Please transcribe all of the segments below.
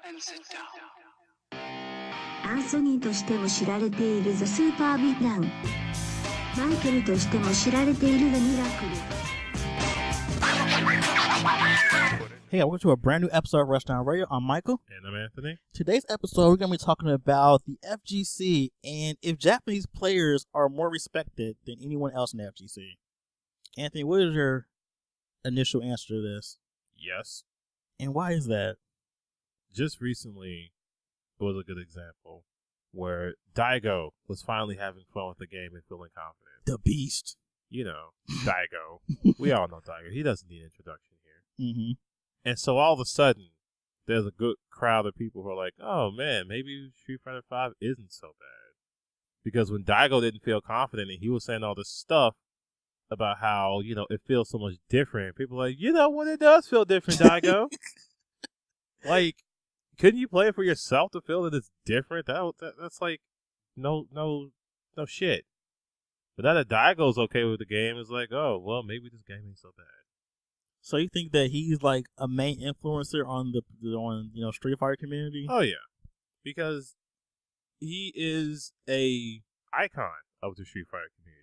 and sit down. アンソニーとしても知られているザ・スーパービッダン。マイケルとしても知られているザ・ミラクル。Hey, welcome to a brand new episode of Rushdown Radio. I'm Michael. And I'm Anthony. Today's episode, we're going to be talking about the FGC and if Japanese players are more respected than anyone else in the FGC. Anthony, what is your initial answer to this? Yes. And why is that? Just recently was a good example where Daigo was finally having fun with the game and feeling confident. The Beast. You know, Daigo. We all know Daigo. He doesn't need introduction here. Mm-hmm. And so all of a sudden, there's a good crowd of people who are like, oh man, maybe Street Fighter V isn't so bad. Because when Daigo didn't feel confident and he was saying all this stuff about how, you know, it feels so much different, people are like, you know what, it does feel different, Daigo. Like, couldn't you play it for yourself to feel that it's different? That's like, no shit. But now that Daigo's okay with the game, it's like, oh, well, maybe this game ain't so bad. So you think that he's like a main influencer on the Street Fighter community? Oh yeah, because he is a icon of the Street Fighter community.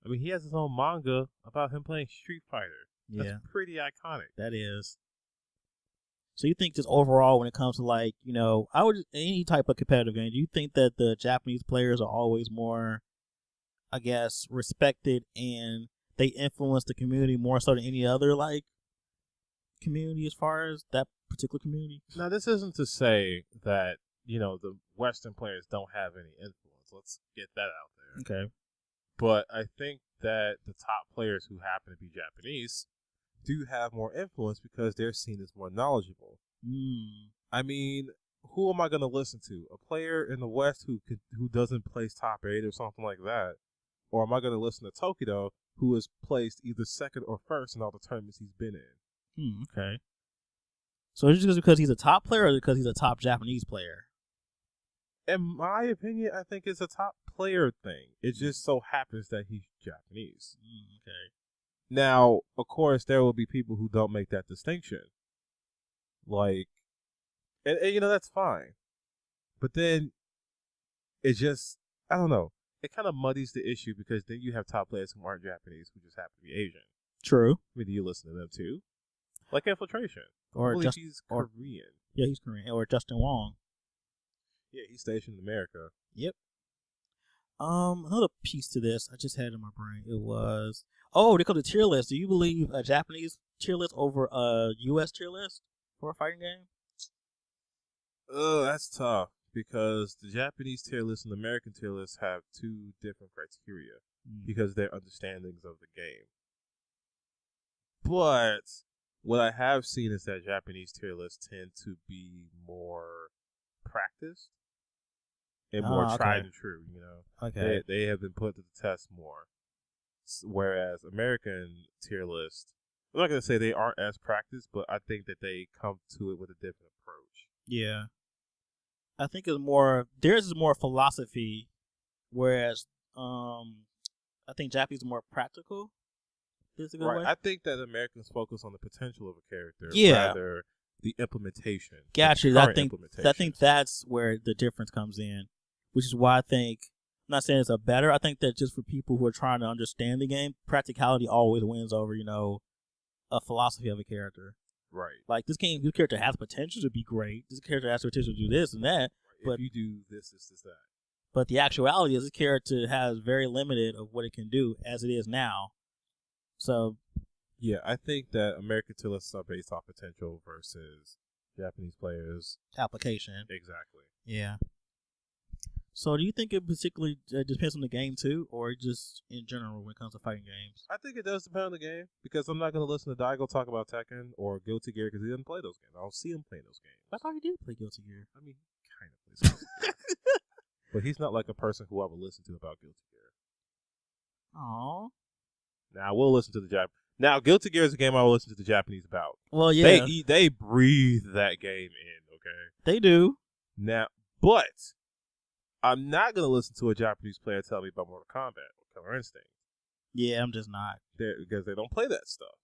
I mean, he has his own manga about him playing Street Fighter. That's pretty iconic. That is. So you think just overall, when it comes to like any type of competitive game, do you think that the Japanese players are always more, I guess, respected and they influence the community more so than any other like community as far as that particular community? Now, this isn't to say that, the Western players don't have any influence. Let's get that out there. Okay. But I think that the top players who happen to be Japanese do have more influence because they're seen as more knowledgeable. I mean, who am I going to listen to? A player in the West who doesn't place top 8 or something like that? Or am I going to listen to Tokido, who has placed either second or first in all the tournaments he's been in? Okay. So is it just because he's a top player or because he's a top Japanese player? In my opinion, I think it's a top player thing. It just so happens that he's Japanese. Okay. Now, of course, there will be people who don't make that distinction. Like, and that's fine. But then, it just, I don't know. It kind of muddies the issue because then you have top players who aren't Japanese who just happen to be Asian. True. I mean, do you listen to them too? Like Infiltration. Or he's Korean. Yeah, he's Korean. Or Justin Wong. Yeah, he's stationed in America. Yep. Another piece to this I just had in my brain. It was, they call the tier list. Do you believe a Japanese tier list over a U.S. tier list for a fighting game? That's tough. Because the Japanese tier list and the American tier list have two different criteria because of their understandings of the game. But what I have seen is that Japanese tier lists tend to be more practiced and more tried and true, Okay. They have been put to the test more. Whereas American tier lists, I'm not going to say they aren't as practiced, but I think that they come to it with a different approach. Yeah. I think theirs is more philosophy, whereas I think Japanese are more practical. Is a good way? I think that Americans focus on the potential of a character rather the implementation. Gotcha. I think that's where the difference comes in, which is why I think, I'm not saying it's I think that just for people who are trying to understand the game, practicality always wins over, a philosophy of a character. Right. Like, this character has potential to be great. This character has potential to do this and that. But if you do this, that. But the actuality is this character has very limited of what it can do as it is now. So. Yeah, I think that American tier lists are based off potential versus Japanese players. Application. Exactly. Yeah. So do you think it particularly depends on the game too, or just in general when it comes to fighting games? I think it does depend on the game, because I'm not going to listen to Daigo talk about Tekken or Guilty Gear because he doesn't play those games. I don't see him playing those games. I thought he did play Guilty Gear. I mean, he kind of plays Guilty Gear. But he's not like a person who I would listen to about Guilty Gear. Aww. Now, I will listen to the Japanese. Now, Guilty Gear is a game I will listen to the Japanese about. Well, yeah. They breathe that game in, okay? They do. Now, but I'm not going to listen to a Japanese player tell me about Mortal Kombat or Killer Instinct. Yeah, I'm just not. Because they don't play that stuff.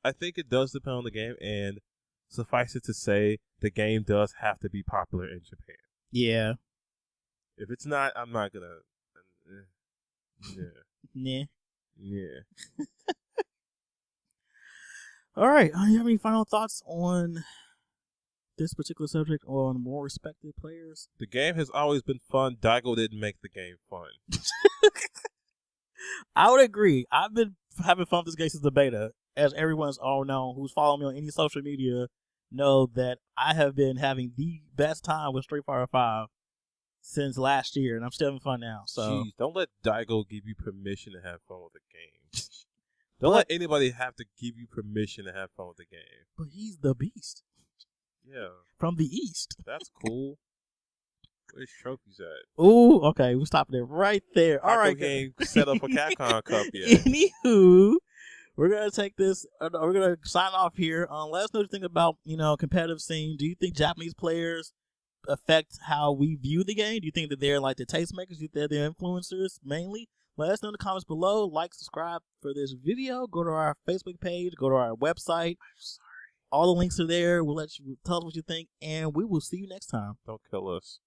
I think it does depend on the game, and suffice it to say, the game does have to be popular in Japan. Yeah. If it's not, I'm not gonna. Nah. Yeah. All right. You have any final thoughts on this particular subject or on more respected players? The game has always been fun. Daigo didn't make the game fun. I would agree. I've been having fun with this game since the beta. As everyone's all known, who's following me on any social media, know that I have been having the best time with Street Fighter V since last year, and I'm still having fun now. So, Jeez, don't let Daigo give you permission to have fun with the game. Don't let anybody have to give you permission to have fun with the game. But he's the beast. Yeah. From the East. That's cool. Where's trophies at? Ooh, okay, we're stopping it right there. All right, game set up a Capcom Cup yet. Anywho, we're gonna take this. We're gonna sign off here. Let us know what you think about competitive scene. Do you think Japanese players affect how we view the game? Do you think that they're like the tastemakers? Do you think they're influencers mainly? Let us know in the comments below. Like, subscribe for this video. Go to our Facebook page. Go to our website. I'm sorry. All the links are there. We'll let you tell us what you think, and we will see you next time. Don't kill us.